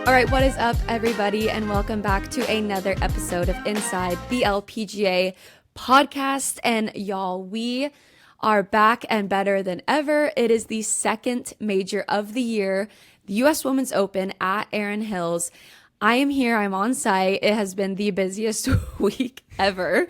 All right, what is up, everybody, and welcome back to another episode of Inside the LPGA Podcast. And y'all, we are back and better than ever. It is the second major of the year, the U.S. Women's Open at Erin Hills. I am here. I'm on site. It has been the busiest week ever.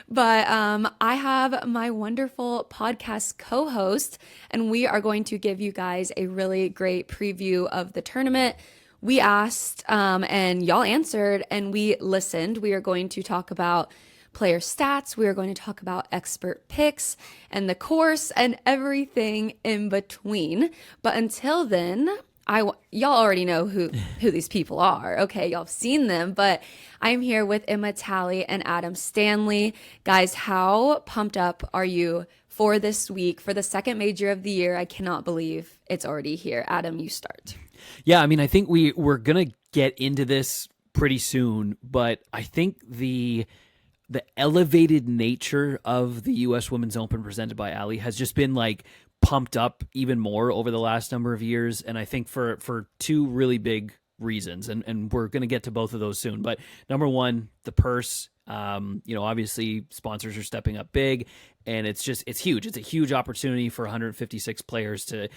But I have my wonderful podcast co-host, and we are going to give you guys a really great preview of the tournament. We asked and y'all answered and we listened. We are going to talk about player stats. We are going to talk about expert picks and the course and everything in between. But until then, y'all already know who these people are. Okay, y'all have seen them, but I'm here with Emma, Talley, and Adam Stanley. Guys, how pumped up are you for this week, for the second major of the year? I cannot believe it's already here. Adam, you start. Yeah, I mean, I think we're going to get into this pretty soon, but I think the elevated nature of the U.S. Women's Open presented by Ali has just been like pumped up even more over the last number of years, and I think for two really big reasons, and we're going to get to both of those soon. But number one, the purse. Obviously sponsors are stepping up big, and it's huge. It's a huge opportunity for 156 players to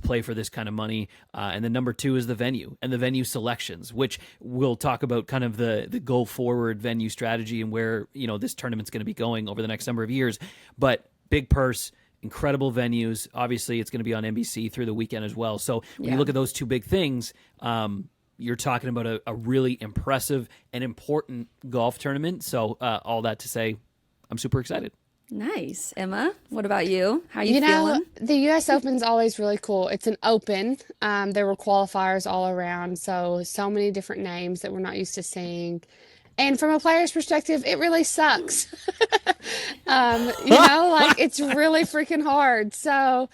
play for this kind of money. And then number two is the venue and the venue selections, which we'll talk about kind of the go forward venue strategy and where, this tournament's going to be going over the next number of years. But big purse, incredible venues. Obviously it's going to be on NBC through the weekend as well. So when you look at those two big things, you're talking about a really impressive and important golf tournament. So all that to say, I'm super excited. Nice. Emma, what about you? How are you feeling? The U.S. Open's always really cool. It's an open. There were qualifiers all around, so many different names that we're not used to seeing. And from a player's perspective, it really sucks. It's really freaking hard. So,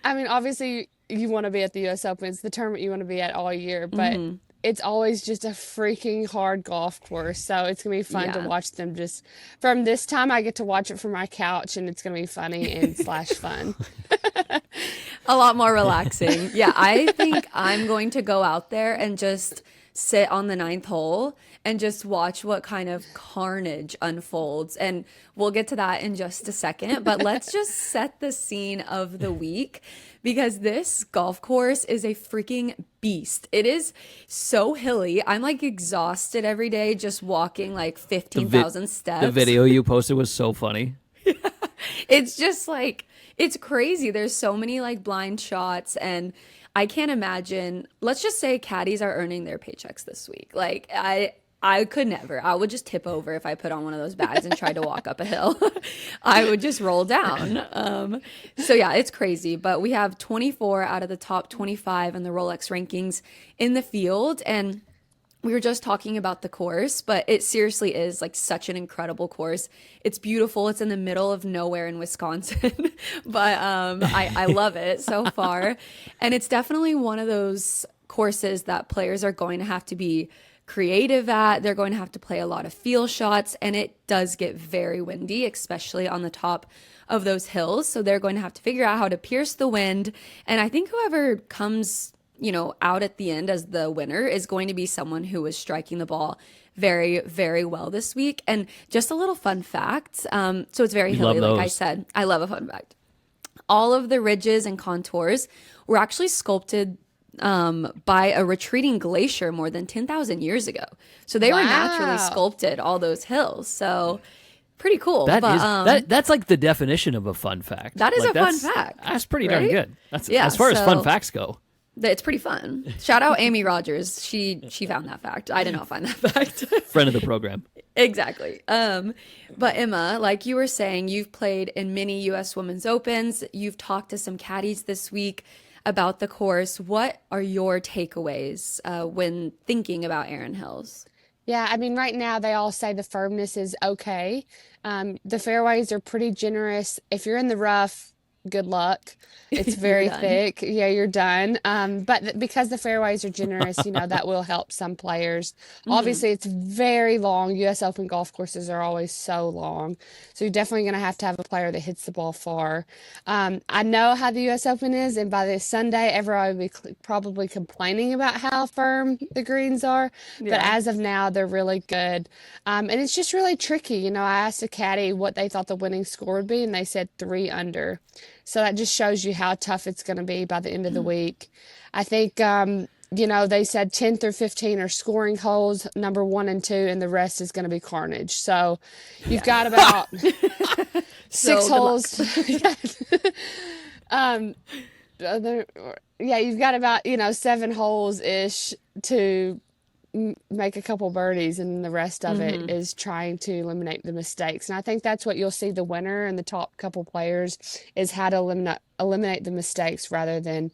I mean, obviously you want to be at the U.S. Open. It's the tournament you want to be at all year, but it's always just a freaking hard golf course. So it's going to be fun to watch them just from this time. I get to watch it from my couch, and it's going to be funny and / fun. A lot more relaxing. Yeah, I think I'm going to go out there and just sit on the 9th hole and just watch what kind of carnage unfolds. And we'll get to that in just a second, but let's just set the scene of the week, because this golf course is a freaking beast. It is so hilly. I'm like exhausted every day just walking like 15,000 steps. The video you posted was so funny. It's just like, it's crazy. There's so many like blind shots, and I can't imagine. Let's just say caddies are earning their paychecks this week. Like I could never. I would just tip over if I put on one of those bags and tried to walk up a hill. I would just roll down. So yeah, it's crazy. But we have 24 out of the top 25 in the Rolex rankings in the field, and we were just talking about the course, but it seriously is like such an incredible course. It's beautiful. It's in the middle of nowhere in Wisconsin, but I love it so far. And it's definitely one of those courses that players are going to have to be creative at. They're going to have to play a lot of feel shots, and it does get very windy, especially on the top of those hills. So they're going to have to figure out how to pierce the wind. And I think whoever comes out at the end as the winner is going to be someone who is striking the ball very, very well this week. And just a little fun fact. So it's very hilly, like I said. I love a fun fact. All of the ridges and contours were actually sculpted by a retreating glacier more than 10,000 years ago. So they were naturally sculpted, all those hills. So pretty cool. That's like the definition of a fun fact. That is a fun fact. That's pretty darn good. That's as far as fun facts go. It's pretty fun. Shout out Amy Rogers. She found that fact. I did not find that fact. Friend of the program. Exactly. But Emma, like you were saying, you've played in many U.S. Women's Opens. You've talked to some caddies this week about the course. What are your takeaways when thinking about Erin Hills? Yeah, I mean, right now they all say the firmness is okay. The fairways are pretty generous. If you're in the rough, good luck. It's very thick. Yeah, you're done. But because the fairways are generous, that will help some players. Obviously, it's very long. U.S. Open golf courses are always so long. So you're definitely going to have a player that hits the ball far. I know how the U.S. Open is, and by this Sunday, everyone will be probably complaining about how firm the greens are. But as of now, they're really good. And it's just really tricky. I asked a caddy what they thought the winning score would be, and they said 3 under. So that just shows you how tough it's going to be by the end of the week. I think, they said 10 through 15 are scoring holes, number 1 and 2, and the rest is going to be carnage. So you've got about 6 holes. You've got about, 7 holes-ish to make a couple birdies, and the rest of it is trying to eliminate the mistakes. And I think that's what you'll see the winner and the top couple players is how to eliminate the mistakes rather than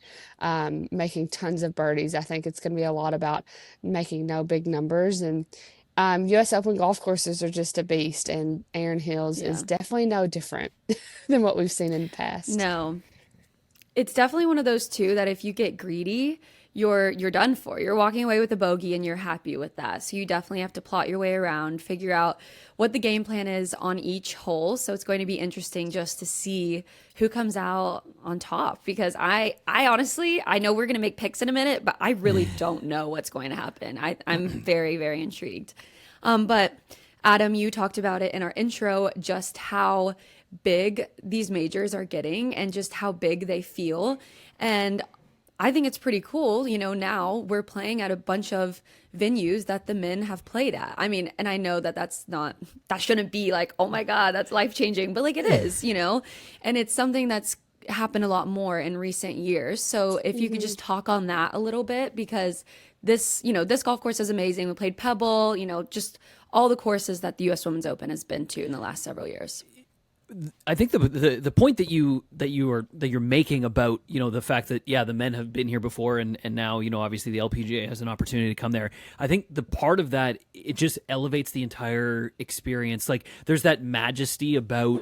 making tons of birdies. I think it's going to be a lot about making no big numbers. And U.S. Open golf courses are just a beast, and Erin Hills is definitely no different than what we've seen in the past. No, it's definitely one of those two that if you get greedy, you're done for. You're walking away with a bogey and you're happy with that. So you definitely have to plot your way around, figure out what the game plan is on each hole. So it's going to be interesting just to see who comes out on top, because I honestly, I know we're going to make picks in a minute, but I really don't know what's going to happen. I'm very, very intrigued. But Adam, you talked about it in our intro, just how big these majors are getting and just how big they feel. And I think it's pretty cool. Now we're playing at a bunch of venues that the men have played at. I mean, and I know that shouldn't be like, oh my God, that's life changing, but like it is, and it's something that's happened a lot more in recent years. So if you could just talk on that a little bit, because this golf course is amazing. We played Pebble, just all the courses that the U.S. Women's Open has been to in the last several years. I think the point that you're making about the fact that the men have been here before and now obviously the LPGA has an opportunity to come there. I think the part of that, it just elevates the entire experience. Like there's that majesty about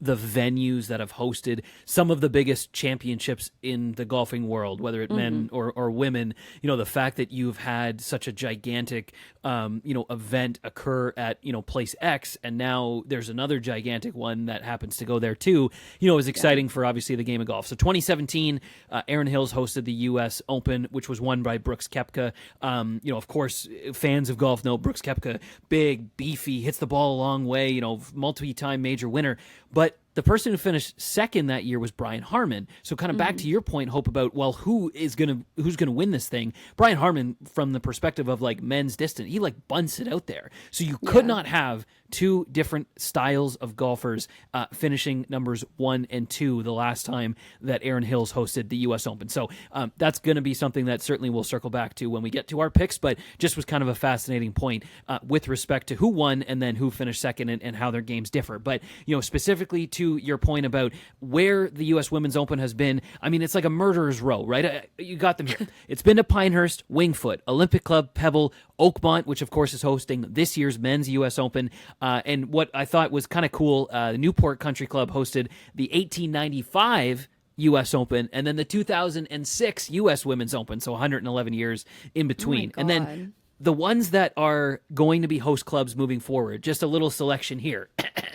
the venues that have hosted some of the biggest championships in the golfing world, whether it men or women. The fact that you've had such a gigantic event occur at place X, and now there's another gigantic one that happens to go there too, is exciting for obviously the game of golf. So 2017, Erin Hills hosted the U.S. Open, which was won by Brooks Koepka. Of course, fans of golf know Brooks Koepka, big, beefy, hits the ball a long way, multi-time major winner. But the person who finished second that year was Brian Harman. So kind of back to your point, Hope, about, well, who's gonna win this thing? Brian Harman, from the perspective of like men's distance, he like bunts it out there. So you could not have two different styles of golfers finishing numbers 1 and 2 the last time that Erin Hills hosted the U.S. Open. So that's going to be something that certainly we'll circle back to when we get to our picks, but just was kind of a fascinating point with respect to who won and then who finished second and how their games differ. But, specifically to your point about where the U.S. Women's Open has been, I mean, it's like a murderer's row, right? You got them here. It's been to Pinehurst, Wingfoot, Olympic Club, Pebble, Oakmont, which of course is hosting this year's men's U.S. Open. And what I thought was kind of cool, the Newport Country Club hosted the 1895 U.S. Open and then the 2006 U.S. Women's Open, so 111 years in between. Oh and then the ones that are going to be host clubs moving forward, just a little selection here.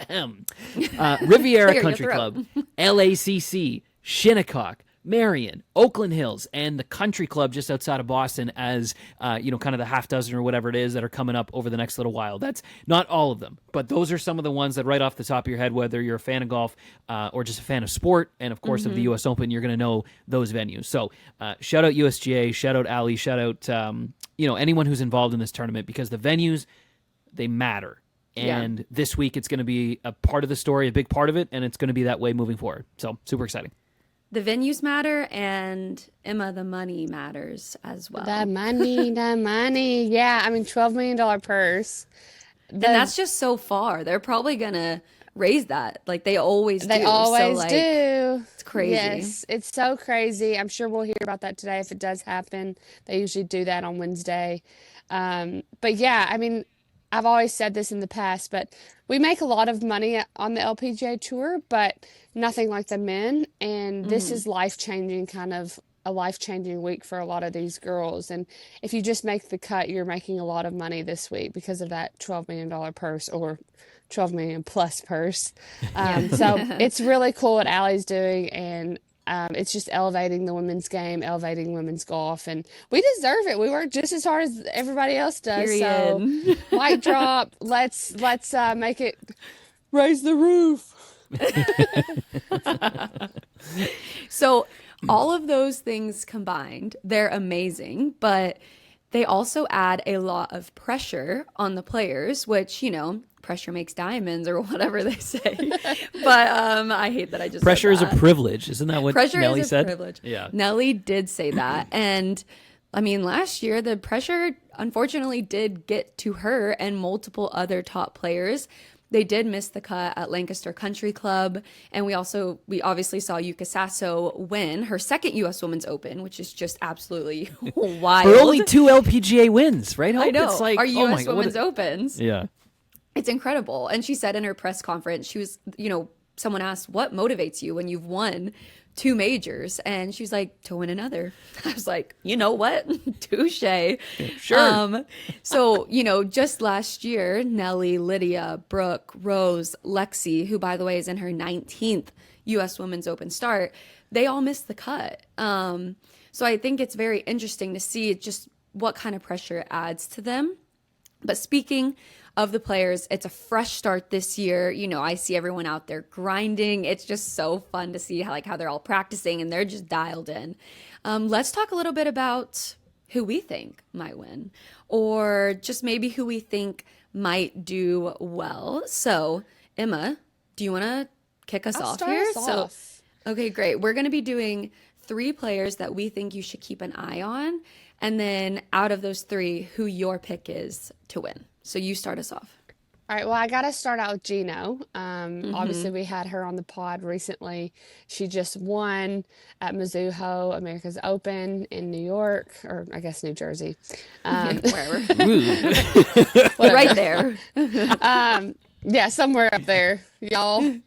Riviera Country Club, LACC, Shinnecock, Marion, Oakland Hills, and the Country Club just outside of Boston as, kind of the half dozen or whatever it is that are coming up over the next little while. That's not all of them, but those are some of the ones that right off the top of your head, whether you're a fan of golf or just a fan of sport, and of course of the U.S. Open, you're going to know those venues. So shout out USGA, shout out Allie, shout out, anyone who's involved in this tournament, because the venues, they matter. And this week it's going to be a part of the story, a big part of it, and it's going to be that way moving forward. So super exciting. The venues matter, and Emma, the money matters as well. The money. Yeah, I mean, $12 million purse. And that's just so far. They're probably going to raise that. Like they always do. They always so, do. It's crazy. Yes, it's so crazy. I'm sure we'll hear about that today if it does happen. They usually do that on Wednesday. But yeah, I mean, I've always said this in the past, but we make a lot of money on the LPGA Tour, but nothing like the men. And this is life-changing, kind of a life-changing week for a lot of these girls. And if you just make the cut, you're making a lot of money this week because of that $12 million purse, or 12 million plus purse. So it's really cool what Allie's doing, and it's just elevating the women's game, elevating women's golf, and we deserve it. We work just as hard as everybody else does. Period. So mic drop. Let's make it raise the roof. So all of those things combined, they're amazing, but they also add a lot of pressure on the players, which, you know, pressure makes diamonds or whatever they say. But I hate that I just Pressure said is a privilege. Isn't that what pressure Nelly is a said? privilege. Yeah. Nelly did say that. And I mean, last year, the pressure unfortunately did get to her and multiple other top players. They did miss the cut at Lancaster Country Club. And we obviously saw Yuka Sasso win her second U.S. Women's Open, which is just absolutely wild. For only 2 LPGA wins, right? I know. It's like, our oh U.S. my Women's God. Opens. Yeah. It's incredible. And she said in her press conference, she was, you know, someone asked, what motivates you when you've won 2 majors? And she was like, to win another. I was like, you know what? Touche. Sure. So, you know, just last year, Nelly, Lydia, Brooke, Rose, Lexi, who, by the way, is in her 19th U.S. Women's Open start, they all missed the cut. So I think it's very interesting to see just what kind of pressure it adds to them. But speaking of the players, it's a fresh start this year. You know, I see everyone out there grinding. It's just so fun to see how they're all practicing and they're just dialed in. Let's talk a little bit about who we think might win, or just maybe who we think might do well. So, Emma, do you want to kick us off here? Okay, great. We're going to be doing 3 players that we think you should keep an eye on, and then out of those 3, who your pick is to win. So you start us off. All right, well, I got to start out with Gino. Obviously, we had her on the pod recently. She just won at Mizuho America's Open in New York, or I guess New Jersey. Wherever. Right there. Yeah, somewhere up there, y'all. In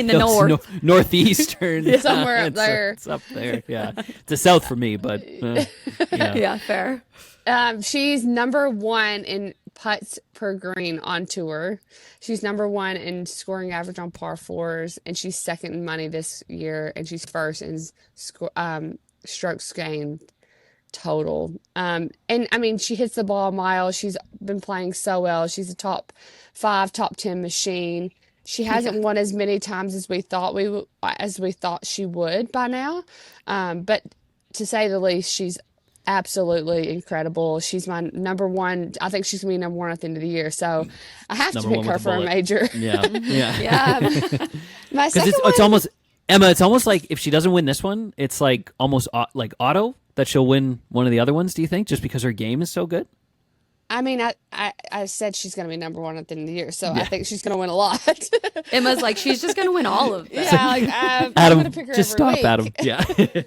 the northeastern. Somewhere up there. It's up there, yeah. It's the south for me, but yeah. Yeah, fair. She's number 1 in putts per green on tour. She's number 1 in scoring average on par 4s, and she's second in money this year, and she's first in strokes gained total. And I mean, she hits the ball a mile. She's been playing so well. She's a top 5, top 10 machine. She hasn't won as many times as we thought she would by now. But to say the least, she's absolutely incredible. She's my number 1. I think she's gonna be number 1 at the end of the year. So I have to pick her for a major. Yeah. My second it's almost, Emma, it's almost like if she doesn't win this one, it's like almost like auto that she'll win one of the other ones, do you think? Just because her game is so good? I mean, I said she's going to be number 1 at the end of the year, so I think she's going to win a lot. Emma's like, she's just going to win all of them. Yeah, like, I'm Adam, going to pick her just every stop, week. Adam.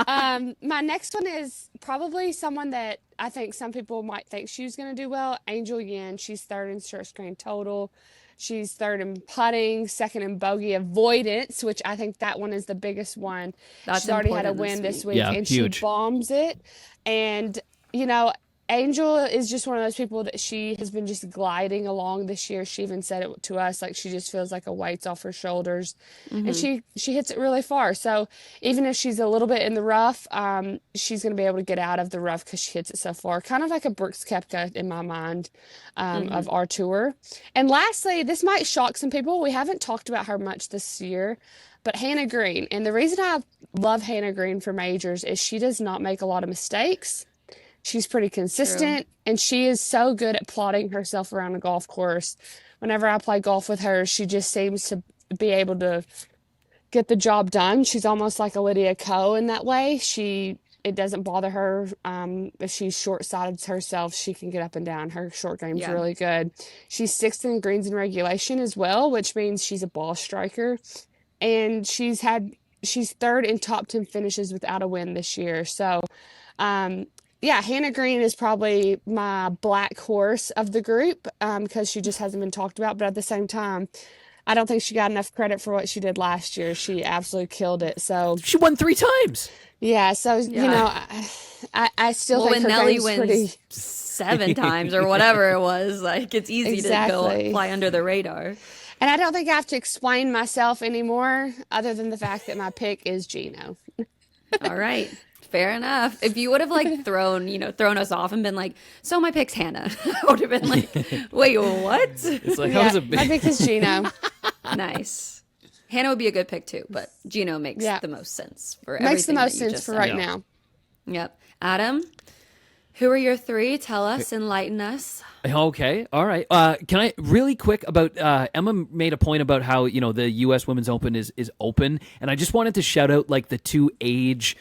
Yeah. My next one is probably someone that I think some people might think she's going to do well. Angel Yin. She's 3rd in strokes gained total. She's 3rd in putting, 2nd in bogey avoidance, which I think that one is the biggest one. That's She's already had a important win this week, Yeah, and huge. she bombs it. And, you know, Angel is just one of those people that she has been just gliding along this year. She even said it to us, like she just feels like a weight's off her shoulders, and she hits it really far. So even if she's a little bit in the rough, she's going to be able to get out of the rough because she hits it so far. Kind of like a Brooks Koepka in my mind of our tour. And lastly, this might shock some people. We haven't talked about her much this year, but Hannah Green. And the reason I love Hannah Green for majors is she does not make a lot of mistakes. She's pretty consistent, and she is so good at plotting herself around a golf course. Whenever I play golf with her, she just seems to be able to get the job done. She's almost like a Lydia Ko in that way. It doesn't bother her if she's short-sighted herself. She can get up and down. Her short game's really good. She's 6th in greens in regulation as well, which means she's a ball striker. And she's 3rd in top 10 finishes without a win this year. So, Yeah, Hannah Green is probably my black horse of the group because she just hasn't been talked about. But at the same time, I don't think she got enough credit for what she did last year. She absolutely killed it. So, She won 3 times. yeah, so, Yeah. I still Well, think when her Nelly game's wins pretty. 7 times or whatever it was, like it's easy to go Exactly. fly under the radar. And I don't think I have to explain myself anymore other than the fact that my pick is Gino. All right. Fair enough. If you would have like thrown us off and been like, so my pick's Hannah, I would have been like, wait, what? It's like, Yeah, how was my pick is Gino. Nice. Hannah would be a good pick too, but Gino makes Yeah. the most sense for Makes the everything most that you sense just for said. right Yeah. now. Yep. Adam, who are your three? Tell us, enlighten us. Okay, all right. Can I really quick about Emma made a point about how the U.S. Women's Open is open, and I just wanted to shout out like the two age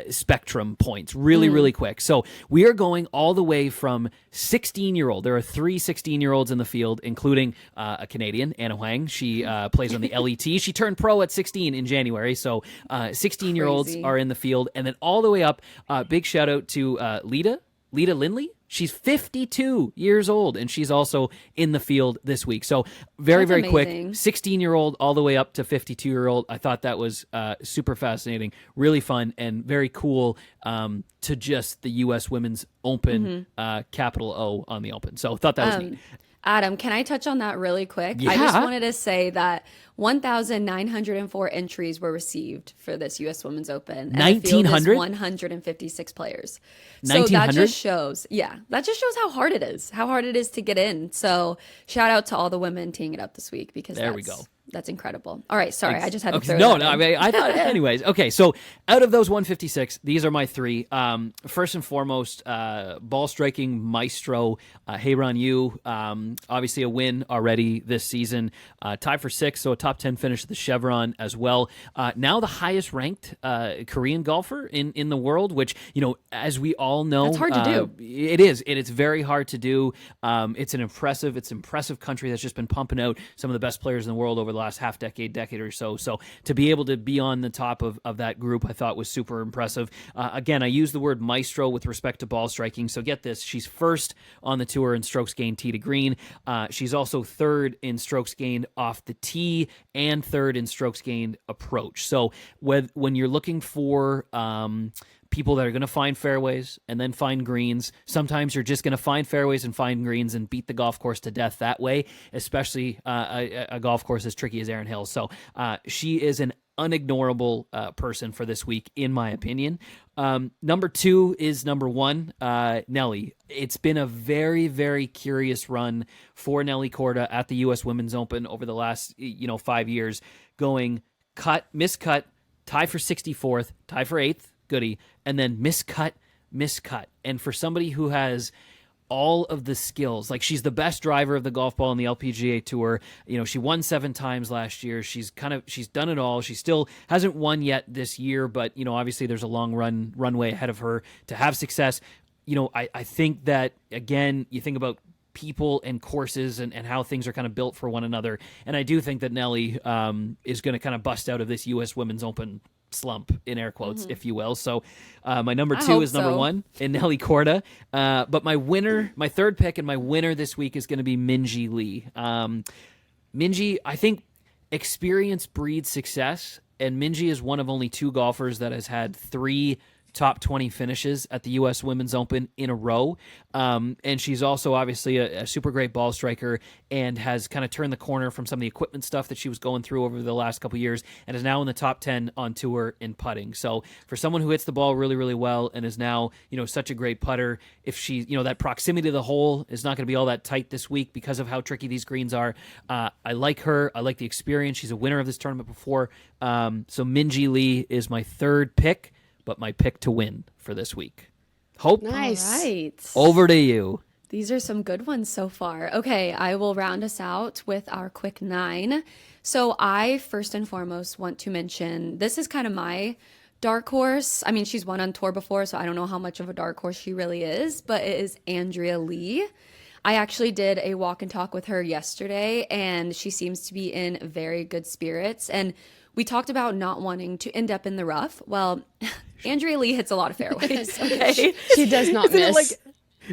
spectrum points really quick. So we are going all the way from 16-year-old. There are 3 16-year-olds in the field, including a Canadian, Anna Huang. She plays on the LET. She turned pro at 16 in January, so 16-year-olds Crazy. are in the field, and then all the way up. Big shout out to Lita Lindley. She's 52 years old, and she's also in the field this week. So very, That's very quick, amazing. 16-year-old all the way up to 52-year-old. I thought that was super fascinating, really fun, and very cool to just the U.S. Women's Open, capital O on the Open. So thought that was neat. Adam, can I touch on that really quick? Yeah. I just wanted to say that 1,904 entries were received for this U.S. Women's Open. And the field is 1,900? 156 players. So 1,900? that just shows, how hard it is to get in. So shout out to all the women teeing it up this week because There we go. That's incredible. All right, sorry, I just had to Okay, throw no, that no. I in. mean, I thought, anyways. Okay, so out of those 156, these are my three. First and foremost, ball striking maestro, Heyron Yu. Obviously, a win already this season. Tied for 6th, so a top 10 finish at the Chevron as well. Now the highest ranked Korean golfer in the world, which as we all know, That's hard to do. It is. It's very hard to do. It's an impressive country that's just been pumping out some of the best players in the world over the last decade or so. So to be able to be on the top of that group, I thought was super impressive. Again, I use the word maestro with respect to ball striking. So get this, she's first on the tour in strokes gained tee to green. She's also third in strokes gained off the tee and third in strokes gained approach. So when you're looking for people that are going to find fairways and then find greens. Sometimes you're just going to find fairways and find greens and beat the golf course to death that way, especially a golf course as tricky as Erin Hills. So she is an unignorable person for this week, in my opinion. Number 2 is number 1, Nelly. It's been a very, very curious run for Nelly Korda at the U.S. Women's Open over the last 5 years, going miscut, tie for 64th, tie for 8th, goody, and then miscut. And for somebody who has all of the skills, like she's the best driver of the golf ball on the LPGA Tour. She won 7 times last year. She's done it all. She still hasn't won yet this year, but obviously there's a long runway ahead of her to have success. I think that, again, you think about people and courses and how things are kind of built for one another. And I do think that Nelly is going to kind of bust out of this U.S. Women's Open slump, in air quotes, if you will. So my number 2 is number 1 in Nelly Korda. But my third pick and my winner this week is going to be Minjee Lee. Minjee, I think experience breeds success, and Minjee is one of only 2 golfers that has had 3 top 20 finishes at the U.S. Women's Open in a row. And she's also obviously a super great ball striker and has kind of turned the corner from some of the equipment stuff that she was going through over the last couple of years and is now in the top 10 on tour in putting. So for someone who hits the ball really, really well and is now, such a great putter, if she, that proximity to the hole is not going to be all that tight this week because of how tricky these greens are. I like her. I like the experience. She's a winner of this tournament before. So Minjee Lee is my third pick, but my pick to win for this week. Hope. Nice. All right. Over to you. These are some good ones so far. Okay, I will round us out with our quick 9. So I first and foremost want to mention, this is kind of my dark horse. I mean, she's won on tour before, so I don't know how much of a dark horse she really is, but it is Andrea Lee. I actually did a walk and talk with her yesterday, and she seems to be in very good spirits. And we talked about not wanting to end up in the rough. Well, Andrea Lee hits a lot of fairways. Okay, She does not miss.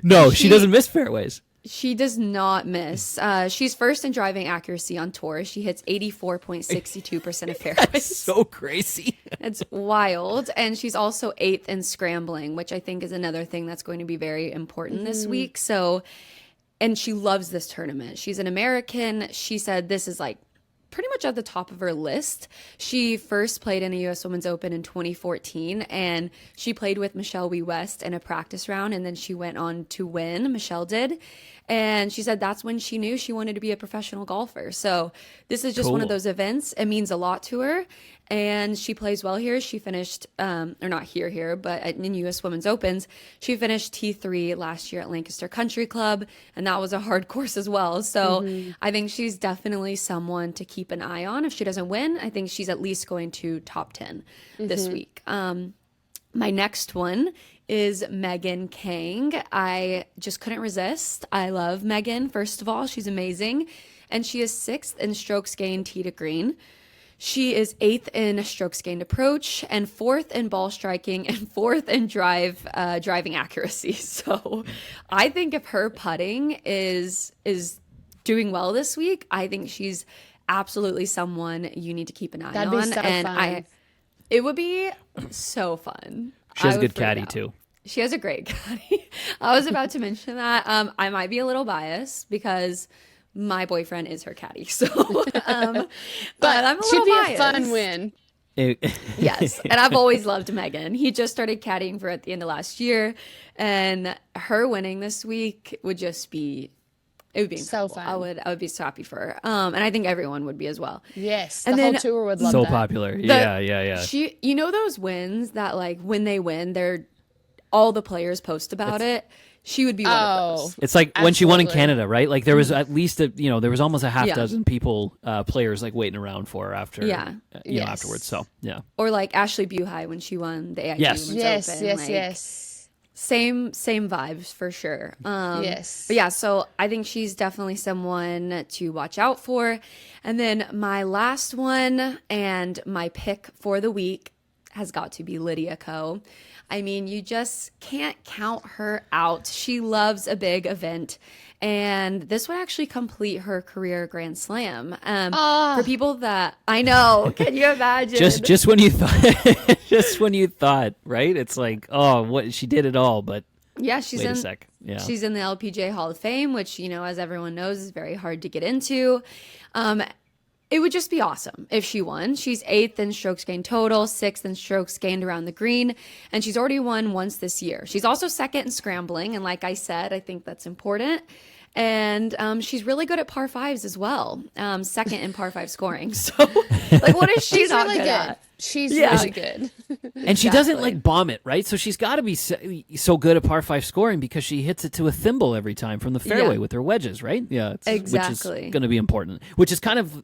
No, she doesn't miss fairways. she does not miss. She's first in driving accuracy on tour. She hits 84.62% of fairways. So crazy. It's wild. And she's also 8th in scrambling, which I think is another thing that's going to be very important this week. So, and she loves this tournament. She's an American. She said this is like pretty much at the top of her list. She first played in a U.S. Women's Open in 2014, and she played with Michelle Wie West in a practice round, and then she went on to win. Michelle did. And she said that's when she knew she wanted to be a professional golfer. So this is just one of those events. It means a lot to her. And she plays well here. She finished, or not here, but in U.S. Women's Opens, she finished T3 last year at Lancaster Country Club, and that was a hard course as well. So I think she's definitely someone to keep an eye on. If she doesn't win, I think she's at least going to top 10 this week. My next one is Megan Kang. I just couldn't resist. I love Megan, first of all. She's amazing. And she is 6th in strokes gained tee to green. She is 8th in strokes gained approach and 4th in ball striking and 4th in driving accuracy. So I think if her putting is doing well this week, I think she's absolutely someone you need to keep an eye That'd on. be so fun. It would be so fun. She has I a would good freak caddy out. too. She has a great caddy. I was about to mention that. I might be a little biased because my boyfriend is her caddy. So, but I'm a Should little be biased. a fun win. Yes. And I've always loved Megan. He just started caddying for her at the end of last year. And her winning this week would just be, it would be So incredible. fun. I would be so happy for her. And I think everyone would be as well. Yes, And the whole then tour would love So that. popular. Yeah. She, you know, those wins that like when they win, all the players post about it. She would be one of those. It's like when she won in Absolutely. Canada, right? Like there was at least there was almost a half Yeah. dozen people, players like waiting around for her after, Yeah. Yes. afterwards. So yeah, Or like Ashley Buhai when she won the AIG Yes. Women's Yes, Open. yes, like, yes. Same vibes for sure. Yes. But yeah, so I think she's definitely someone to watch out for. And then my last one and my pick for the week has got to be Lydia Ko. I mean, you just can't count her out. She loves a big event. And this would actually complete her career Grand Slam. For people that I know, can you imagine? just when you thought, right? It's like, oh, what she did it all, but Yeah, she's wait in. a sec. Yeah. She's in the LPGA Hall of Fame, which, you know, as everyone knows, is very hard to get into. It would just be awesome if she won. She's 8th in strokes gained total, 6th in strokes gained around the green, and she's already won once this year. She's also 2nd in scrambling, and like I said, I think that's important. And she's really good at par fives as well. 2nd in par five scoring. So, like, what is she She's not really good good. at? She's Yeah. really good. And she doesn't Exactly. like bomb it, right? So she's got to be so good at par 5 scoring because she hits it to a thimble every time from the fairway Yeah. with her wedges, right? Yeah, Exactly. Which is going to be important. Which is kind of,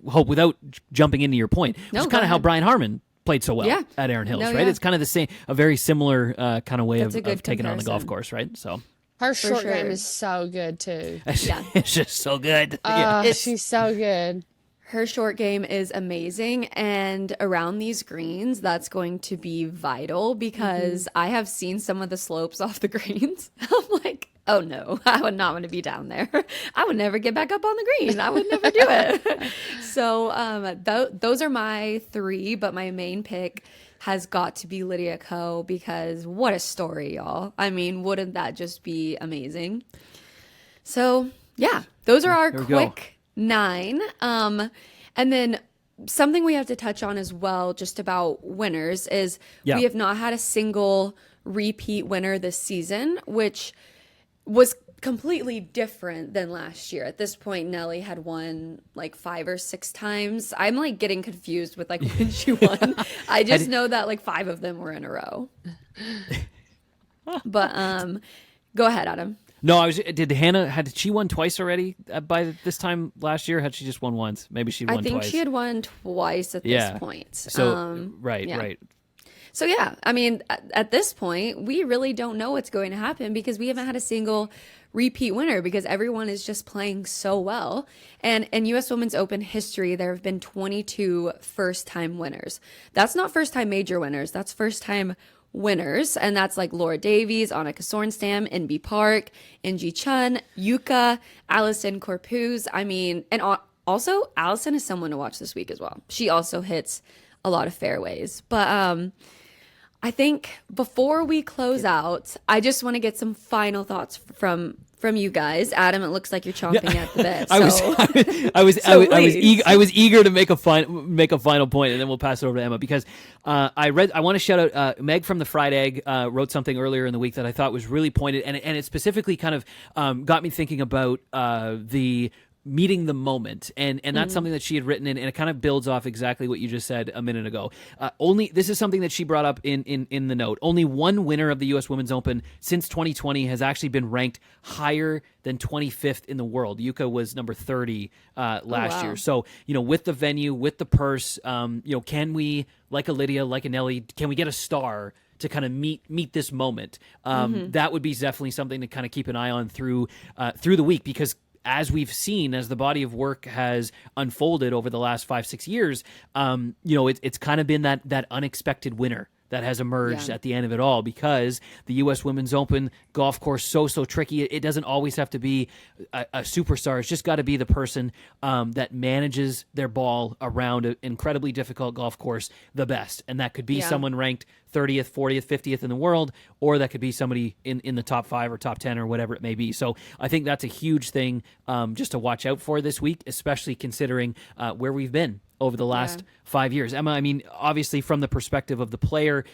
Hope, without jumping into your point, No, which is go kind of how ahead. Brian Harmon played so well Yeah. at Erin Hills, No, right? yeah. It's kind of the same, a very similar kind of way That's a good of taking on the golf comparison. course, right? So Her short sure. game is so good too. Yeah. it's just so good. She's so good. Her short game is amazing, and around these greens, that's going to be vital because I have seen some of the slopes off the greens. I'm like, oh no, I would not want to be down there. I would never get back up on the green. I would never do it. So those are my 3, but my main pick has got to be Lydia Ko because what a story, y'all. I mean, wouldn't that just be amazing? So yeah, those are our There we go. quick 9. And then something we have to touch on as well, just about winners, is Yeah. we have not had a single repeat winner this season, which was completely different than last year. At this point, Nelly had won like 5 or 6 times. I'm like getting confused with like when she won. I just know that like 5 of them were in a row. But go ahead, Adam. No, had she won twice already by this time last year? Had she just won once? Maybe she won I think twice. she had won twice at Yeah. this point. So yeah. right. So yeah, I mean, at this point, we really don't know what's going to happen because we haven't had a single repeat winner because everyone is just playing so well. And in US Women's Open history, there have been 22 first-time winners. That's not first-time major winners. That's first-time winners. And that's like Laura Davies, Annika Sorenstam, Inbee Park, Inji Chun, Yuka, Allison Corpuz. I mean, and also Allison is someone to watch this week as well. She also hits a lot of fairways. But I think before we close out, I just want to get some final thoughts from you guys. Adam, it looks like you're chomping at the bit. So. I was eager to make a final point, and then we'll pass it over to Emma because I want to shout out Meg from the Fried Egg wrote something earlier in the week that I thought was really pointed, and it specifically kind of got me thinking about the meeting the moment, and that's something that she had written in, and it kind of builds off exactly what you just said a minute ago. This is something that she brought up in the note. Only one winner of the U.S. Women's Open since 2020 has actually been ranked higher than 25th in the world. Yuka was number 30 last year. So, with the venue, with the purse, can we, like a Lydia, like a Nelly, can we get a star to kind of meet this moment? That would be definitely something to kind of keep an eye on through the week, because as we've seen, as the body of work has unfolded over the last 5-6 years, it's kind of been that unexpected winner that has emerged at the end of it all, because the U.S. Women's Open golf course so tricky. It doesn't always have to be a superstar. It's just got to be the person that manages their ball around an incredibly difficult golf course the best, and that could be someone ranked 30th, 40th, 50th in the world, or that could be somebody in the top 5 or top 10 or whatever it may be. So I think that's a huge thing just to watch out for this week, especially considering where we've been over the last 5 years. Emma, I mean, obviously from the perspective of the player,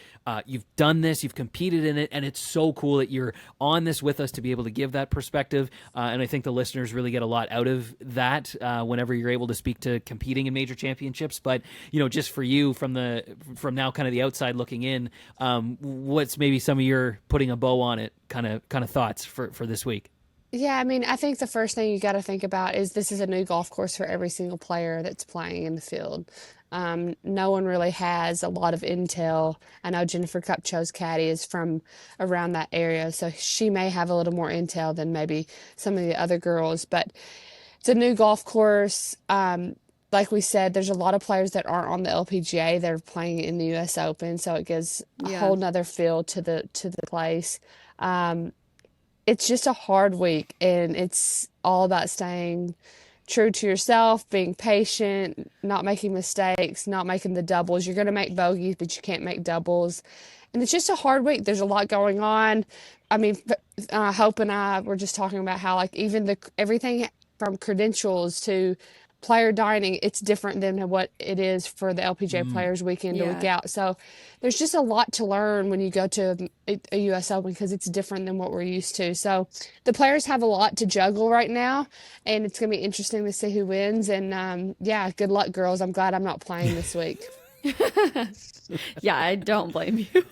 you've done this, you've competed in it, and it's so cool that you're on this with us to be able to give that perspective. And I think the listeners really get a lot out of that whenever you're able to speak to competing in major championships. But, just for you from now kind of the outside looking in, what's maybe some of your putting a bow on it kind of thoughts for this week? Yeah, I mean, I think the first thing you got to think about is this is a new golf course for every single player that's playing in the field. No one really has a lot of intel. I know Jennifer Cupcho's caddy is from around that area, so she may have a little more intel than maybe some of the other girls, but it's a new golf course. Like we said, there's a lot of players that aren't on the LPGA that are playing in the U.S. Open, so it gives a whole nother feel to the place. It's just a hard week, and it's all about staying true to yourself, being patient, not making mistakes, not making the doubles. You're going to make bogeys, but you can't make doubles. And it's just a hard week. There's a lot going on. I mean, Hope and I were just talking about how, like, even everything from credentials to player dining, it's different than what it is for the LPGA players week in to week out. So there's just a lot to learn when you go to a U.S. Open, because it's different than what we're used to. So the players have a lot to juggle right now, and it's going to be interesting to see who wins. And good luck, girls. I'm glad I'm not playing this week. Yeah, I don't blame you.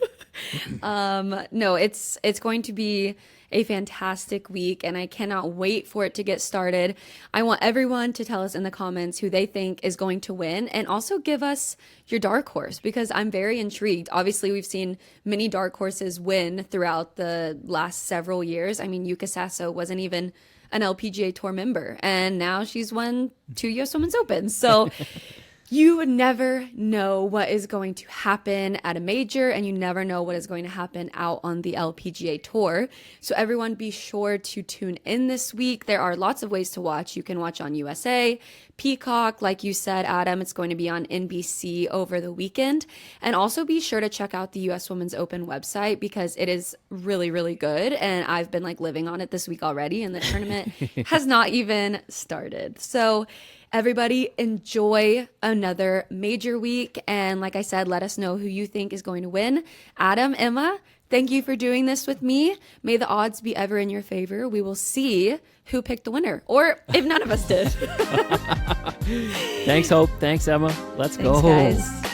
No, it's going to be a fantastic week, and I cannot wait for it to get started. I want everyone to tell us in the comments who they think is going to win, and also give us your dark horse, because I'm very intrigued. Obviously, we've seen many dark horses win throughout the last several years. I mean, Yuka Sasso wasn't even an LPGA Tour member, and now she's won 2 US Women's Opens. So you never know what is going to happen at a major, and you never know what is going to happen out on the LPGA Tour. So everyone be sure to tune in this week. There are lots of ways to watch. You can watch on USA, Peacock, like you said, Adam, it's going to be on NBC over the weekend. And also be sure to check out the US Women's Open website, because it is really, really good. And I've been living on it this week already, and the tournament has not even started. So everybody enjoy another major week. And like I said, let us know who you think is going to win. Adam, Emma, thank you for doing this with me. May the odds be ever in your favor. We will see who picked the winner, or if none of us did. Thanks, Hope. Thanks, Emma. Let's Thanks, go. guys.